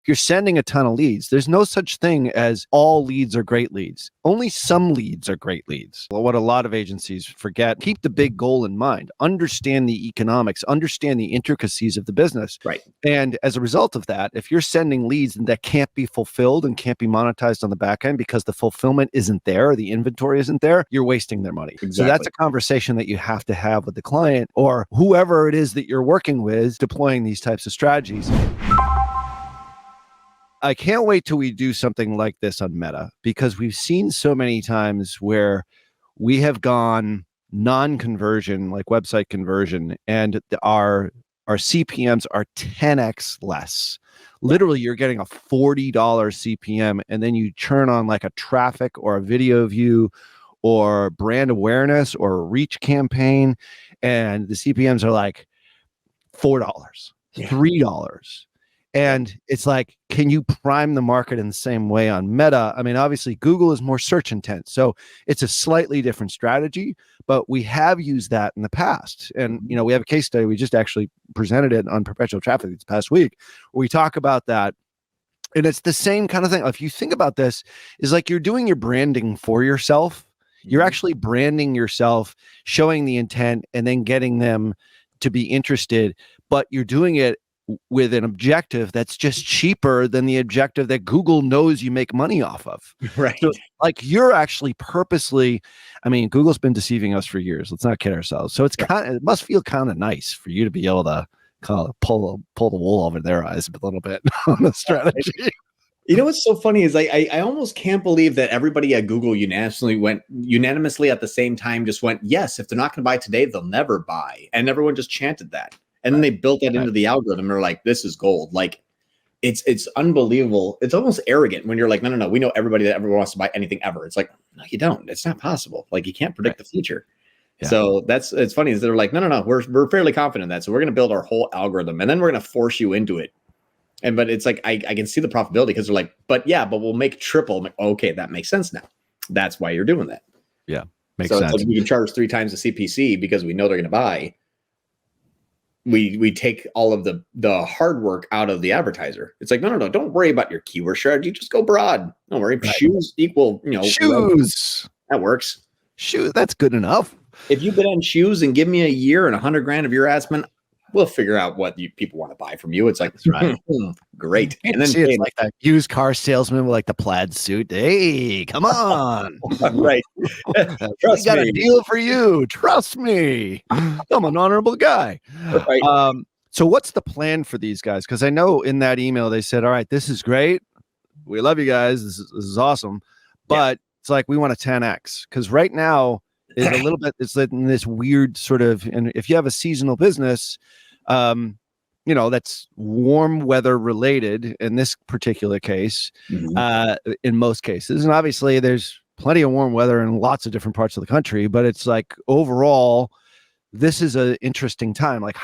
if you're sending a ton of leads, there's no such thing as all leads are great leads. Only some leads are great leads. Well, what a lot of agencies forget, keep the big goal in mind, understand the economics, understand the intricacies of the business. Right. And as a result of that, if you're sending leads that can't be fulfilled and can't be monetized on the back end because the fulfillment isn't there, the inventory isn't there, you're wasting their money. Exactly. So that's a conversation that you have to have with the client or whoever it is that you're working with deploying these types of strategies. I can't wait till we do something like this on Meta, because we've seen so many times where we have gone non-conversion, like website conversion, and our CPMs are 10x less. Literally, you're getting a $40 CPM, and then you churn on like a traffic or a video view or brand awareness or a reach campaign, and the CPMs are like $4, $3. And it's like, can you prime the market in the same way on Meta? I mean, obviously, Google is more search intent, so it's a slightly different strategy, but we have used that in the past. And, you know, we have a case study. We just actually presented it on Perpetual Traffic this past week, where we talk about that. And it's the same kind of thing. If you think about this, is like you're doing your branding for yourself. You're actually branding yourself, showing the intent, and then getting them to be interested, but you're doing it with an objective that's just cheaper than the objective that Google knows you make money off of. Right. So, like, you're actually purposely, I mean, Google's been deceiving us for years. Let's not kid ourselves. So it must feel kind of nice for you to be able to kind of pull the wool over their eyes a little bit on the strategy. You know what's so funny is I almost can't believe that everybody at Google unanimously at the same time just went, yes, if they're not going to buy today, they'll never buy. And everyone just chanted that. And then they built that into the algorithm. They're like, this is gold. Like, it's unbelievable. It's almost arrogant when you're like, no. We know everybody that ever wants to buy anything ever. It's like, no, you don't. It's not possible. Like, you can't predict the future. Yeah. So it's funny is they're like, no. We're fairly confident in that. So we're going to build our whole algorithm, and then we're going to force you into it. But it's like, I can see the profitability, because they're like, but we'll make triple. I'm like, okay, that makes sense now. That's why you're doing that. Yeah, makes sense. It's like we can charge 3 times the CPC because we know they're going to buy. We take all of the hard work out of the advertiser. It's like, no, don't worry about your keyword strategy. Just go broad. Don't worry. Right. Shoes equal, shoes. That works. Shoes, that's good enough. If you bid on shoes and give me a year and $100,000 of your ad spend, we'll figure out what people want to buy from you. It's like, right. Great. And then it's like that used car salesman with like the plaid suit. Hey, come on. Right. Trust me. Got a deal for you. Trust me. I'm an honorable guy. Right. So what's the plan for these guys? Because I know in that email they said, all right, this is great. We love you guys. This is awesome. But it's like, we want a 10X. Because right now, is a little bit, it's in this weird sort of, and if you have a seasonal business, that's warm weather related in this particular case, in most cases. And obviously there's plenty of warm weather in lots of different parts of the country, but it's like overall, this is an interesting time. Like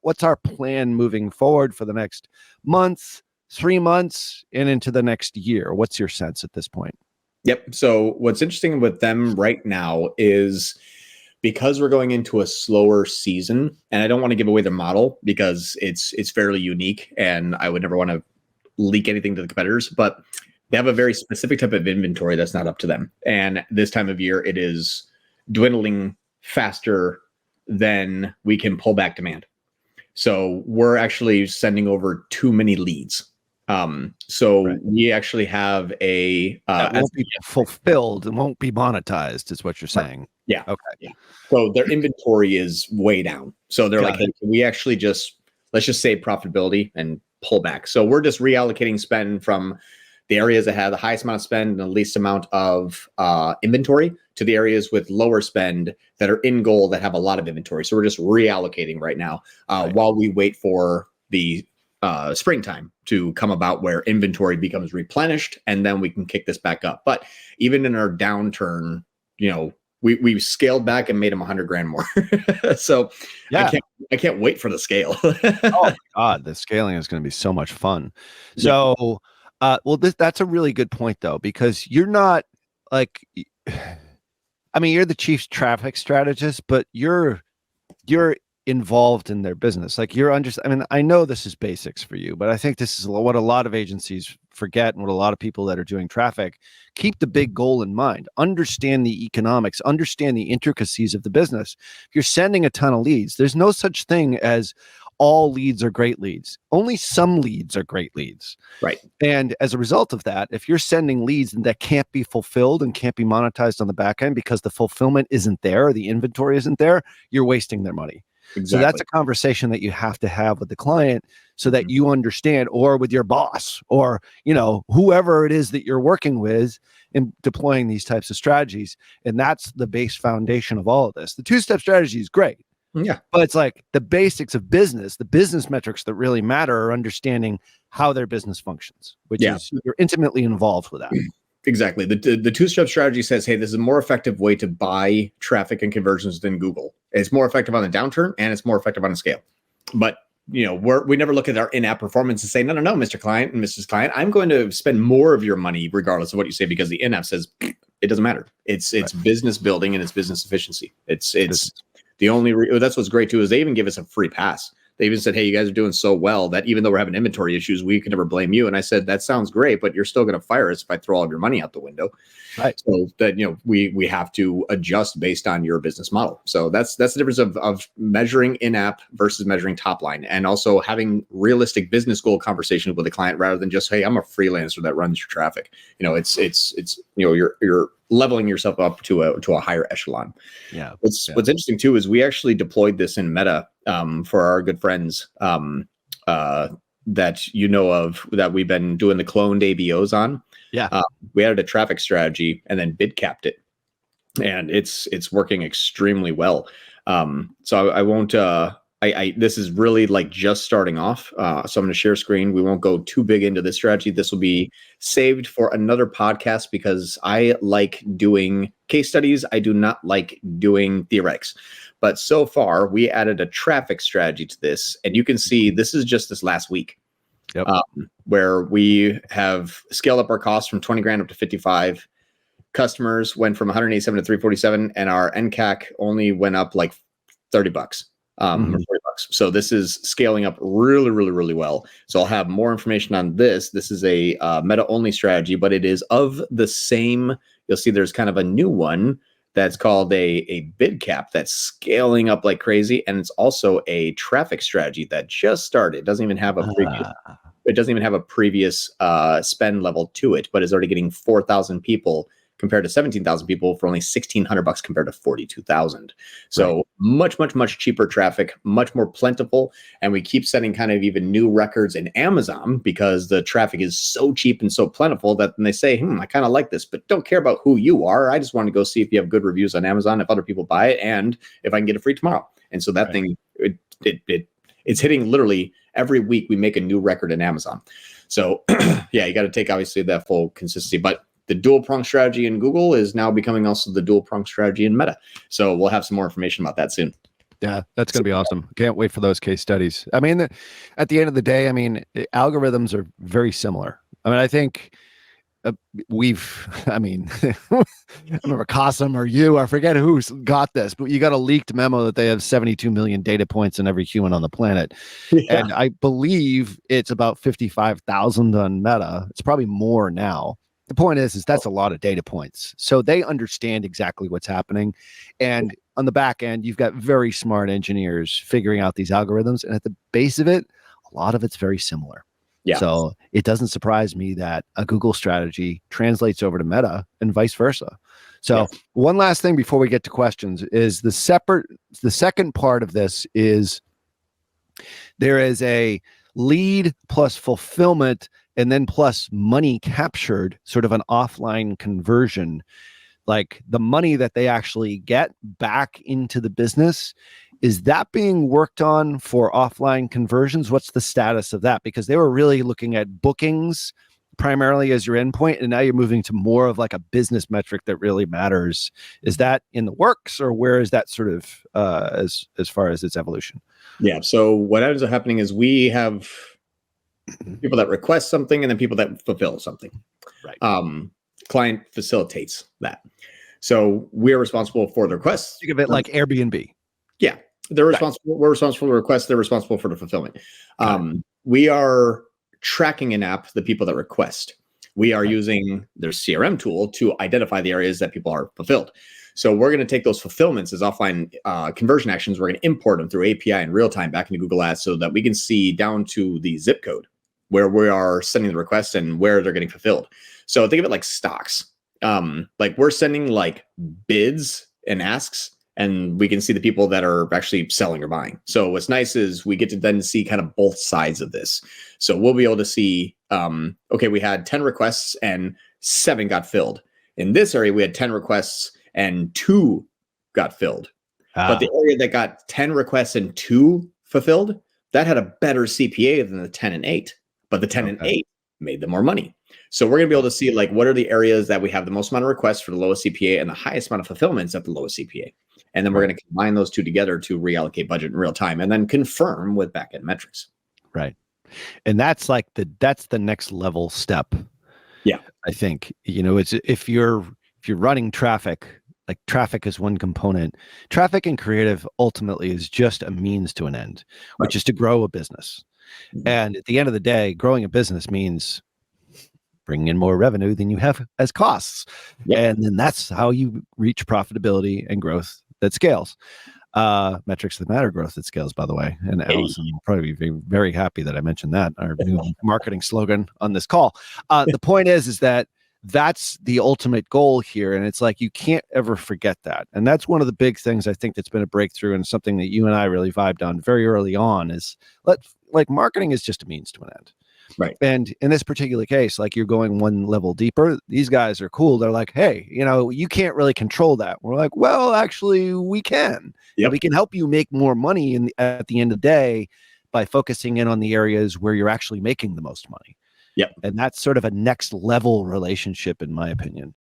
what's our plan moving forward for the next month, 3 months, and into the next year? What's your sense at this point? Yep. So what's interesting with them right now is, because we're going into a slower season, and I don't want to give away their model because it's fairly unique, and I would never want to leak anything to the competitors, but they have a very specific type of inventory that's not up to them. And this time of year, it is dwindling faster than we can pull back demand. So we're actually sending over too many leads. We actually have that won't be fulfilled and won't be monetized, is what you're saying. Yeah. Okay. Yeah. So their inventory is way down. So they're like, hey, we actually let's just say profitability and pull back. So we're just reallocating spend from the areas that have the highest amount of spend and the least amount of inventory to the areas with lower spend that are in goal that have a lot of inventory. So we're just reallocating right now while we wait for the springtime to come about, where inventory becomes replenished, and then we can kick this back up. But even in our downturn, we've scaled back and made them $100,000 more. So I can't wait for the scale. Oh my God, the scaling is going to be so much fun. So, that's a really good point though, because you're not like, I mean, you're the chief traffic strategist, but you're involved in their business. Like I mean, I know this is basics for you, but I think this is what a lot of agencies forget and what a lot of people that are doing traffic keep the big goal in mind. Understand the economics, understand the intricacies of the business. If you're sending a ton of leads, there's no such thing as all leads are great leads. Only some leads are great leads. Right. And as a result of that, if you're sending leads that can't be fulfilled and can't be monetized on the back end because the fulfillment isn't there or the inventory isn't there, you're wasting their money. Exactly. So that's a conversation that you have to have with the client so that you understand, or with your boss, or, whoever it is that you're working with in deploying these types of strategies. And that's the base foundation of all of this. The two-step strategy is great. Yeah. But it's like the basics of business, the business metrics that really matter are understanding how their business functions, which is you're intimately involved with that. Exactly. The two-step strategy says, hey, this is a more effective way to buy traffic and conversions than Google. It's more effective on the downturn and it's more effective on a scale. But we never look at our in-app performance and say, no, Mr. Client and Mrs. Client, I'm going to spend more of your money regardless of what you say, because the in-app says it doesn't matter. It's business building and it's business efficiency. It's the only that's what's great too, is they even give us a free pass. They even said, hey, you guys are doing so well that even though we're having inventory issues, we can never blame you. And I said, that sounds great, but you're still going to fire us if I throw all of your money out the window. Right. So that, we have to adjust based on your business model. So that's the difference of measuring in-app versus measuring top line, and also having realistic business goal conversations with a client rather than just, hey, I'm a freelancer that runs your traffic. You're leveling yourself up to a higher echelon. Yeah. What's interesting too is we actually deployed this in Meta for our good friends that of that we've been doing the cloned ABOs on. Yeah. We added a traffic strategy and then bid capped it, and it's working extremely well. So I won't. This is really like just starting off. So I'm going to share screen. We won't go too big into this strategy. This will be saved for another podcast because I like doing case studies. I do not like doing theoretics. But so far, we added a traffic strategy to this. And you can see this is just this last week. Yep. Where we have scaled up our costs from 20 grand up to 55. Customers went from 187 to 347, and our NCAC only went up like $30. Or $40. So this is scaling up really, really, really well. So I'll have more information on this. This is a Meta only strategy, but it is of the same. You'll see there's kind of a new one that's called a bid cap that's scaling up like crazy. And it's also a traffic strategy that just started. It doesn't even have a previous spend level to it, but is already getting 4,000 people compared to 17,000 people for only $1,600 compared to 42,000. So much, much, much cheaper traffic, much more plentiful. And we keep setting kind of even new records in Amazon because the traffic is so cheap and so plentiful that when they say, I kind of like this, but don't care about who you are. I just want to go see if you have good reviews on Amazon, if other people buy it, and if I can get it free tomorrow. And so that thing, it's hitting literally every week we make a new record in Amazon. So you got to take obviously that full consistency, but the dual prong strategy in Google is now becoming also the dual prong strategy in Meta. So we'll have some more information about that soon. Yeah, that's going to be awesome. Can't wait for those case studies. I mean, at the end of the day, algorithms are very similar. I think I remember Qasim or you, I forget who's got this, but you got a leaked memo that they have 72 million data points in every human on the planet. Yeah. And I believe it's about 55,000 on Meta. It's probably more now. The point is that's a lot of data points. So they understand exactly what's happening. And on the back end, you've got very smart engineers figuring out these algorithms. And at the base of it, a lot of it's very similar. Yeah. So it doesn't surprise me that a Google strategy translates over to Meta and vice versa. So one last thing before we get to questions is the second part of this is there is a lead plus fulfillment and then plus money captured, sort of an offline conversion, like the money that they actually get back into the business. Is that being worked on for offline conversions? What's the status of that? Because they were really looking at bookings primarily as your endpoint, and now you're moving to more of like a business metric that really matters. Is that in the works, or where is that sort of as far as its evolution? Yeah. So what ends up happening is we have people that request something and then people that fulfill something. Right. Client facilitates that. So we're responsible for the requests. Think of it like Airbnb. Yeah. They're responsible. We're responsible for the request. They're responsible for the fulfillment. We are tracking in app the people that request. We are using their CRM tool to identify the areas that people are fulfilled. So we're going to take those fulfillments as offline conversion actions. We're going to import them through API in real time back into Google Ads so that we can see down to the zip code where we are sending the requests and where they're getting fulfilled. So think of it like stocks. Like we're sending like bids and asks, and we can see the people that are actually selling or buying. So what's nice is we get to then see kind of both sides of this. So we'll be able to see, okay, we had 10 requests and 7 got filled. In this area, we had 10 requests and 2 got filled. But the area that got 10 requests and 2 fulfilled, that had a better CPA than the 10 and 8. But the 10 and 8 made them more money. So we're going to be able to see like what are the areas that we have the most amount of requests for the lowest CPA and the highest amount of fulfillments at the lowest CPA. And then we're going to combine those two together to reallocate budget in real time and then confirm with backend metrics. Right. And that's like that's the next level step. Yeah. I think, it's if you're running traffic, like traffic is one component. Traffic and creative ultimately is just a means to an end, which is to grow a business. And at the end of the day, growing a business means bringing in more revenue than you have as costs. And then that's how you reach profitability and growth that scales. Metrics that matter, growth that scales, by the way. And Allison will probably be very happy that I mentioned that, our new marketing slogan on this call. The point is that that's the ultimate goal here. And it's like, you can't ever forget that. And that's one of the big things I think that's been a breakthrough and something that you and I really vibed on very early on is marketing is just a means to an end. Right. And in this particular case, like you're going one level deeper. These guys are cool. They're like, hey, you can't really control that. We're like, well, actually, we can. Yep. We can help you make more money at the end of the day by focusing in on the areas where you're actually making the most money. Yep. And that's sort of a next level relationship, in my opinion.